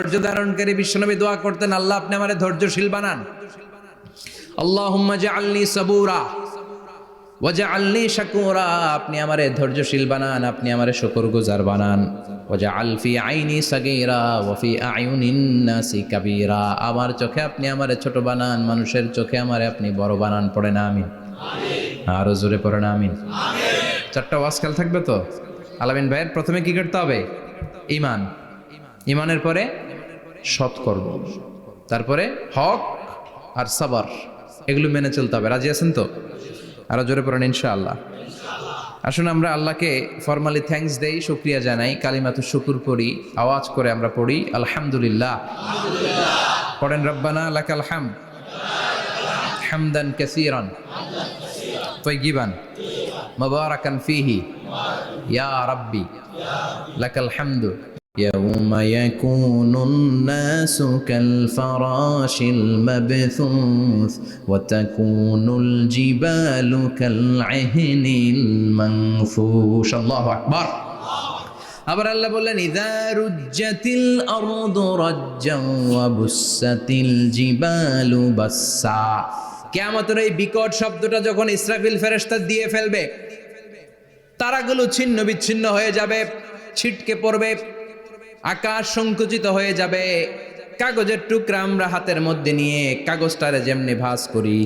ধৈর্য ধারণকারী বিশ্বনবী দোয়া করতেন, আল্লাহ আপনি আমারে ধৈর্যশীল বানান। আল্লাহুম্মা জাআলনি সাবুরা ওয়াজআলনি শাকুরা, আপনি আমারে ধৈর্যশীল বানান, আপনি আমারে শুকরগুজার বানান। ওয়াজআল ফি আইনি সাগীরা ওয়া ফি আয়ুনিন নাসি কাবীরা, আমার চোখে আপনি আমারে ছোট বানান, মানুষের চোখে আমারে আপনি বড় বানান। পড়েন আমিন। আরো জোরে পড়েন আমিন। চারটা ওয়াজ কাল থাকবে তো। আলামিন ভাইয়ের প্রথমে কি করতে হবে? ঈমান। ঈমানের পরে সৎকর্ম, তারপরে হক আর সাবর, এগুলো মেনে চলতে হবে। রাজি আছেন তো? আরো জোরে পড়েন ইনশাআল্লাহ। আসুন আমরা আল্লাহকে ফরমালি থ্যাঙ্কস দেই, শুকরিয়া জানাই, কালিমাতুশ শুকুর পড়ি, আওয়াজ করে আমরা পড়ি আলহামদুলিল্লাহ। পড়েন রব্বানা লাকাল হামদ হামদান কাসীরান তাইয়িবান মুবারাকান ফীহি ইয়া রাব্বি লাকাল হামদু يوم يكون الناس كالفراش المبثوث وتكون الجبال كالعهن المنفوش الله أكبر আবার আল্লাহ বললেন ইযা রুজ্জাতিল আরদু রাজ্জান ওয়া বুসাতিল জিবালু বাসসা, কিয়ামতের এই বিকট শব্দটা যখন ইসরাফিল ফেরেশতা দিয়ে ফেলবে, তারাগুলো ছিন্ন বিচ্ছিন্ন হয়ে যাবে, ছিটকে পড়বে, আকাশ সংকুচিত হয়ে যাবে। কাগজের টুকরা আমরা হাতের মধ্যে নিয়ে কাগজটারে যেমনি ভাঁজ করি,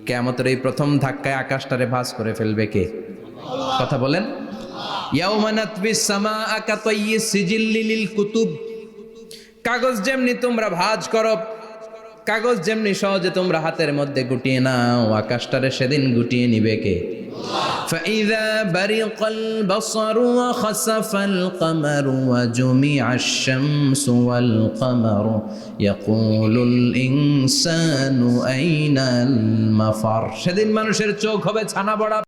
কিয়ামতের এই প্রথম ধাক্কায় আকাশটারে ভাঁজ করে ফেলবে কে? কথা বলেন। ইয়াউমা নাতবিস সামাআ কাতাইয়িস সিজিল্লি লিল কুতুব, কাগজ যেমনি তোমরা ভাঁজ করো, কাগজ যেমনি সহজে তোমরা হাতের মধ্যে গুটিয়ে নাও, আকাশটারে সেদিন গুটিয়ে নিবে কে? فإذا برق البصر وخسف القمر وجمع الشمس والقمر يقول الإنسان أين المفر, সেদিন মানুষের চোখ হবে ছানা বড়া।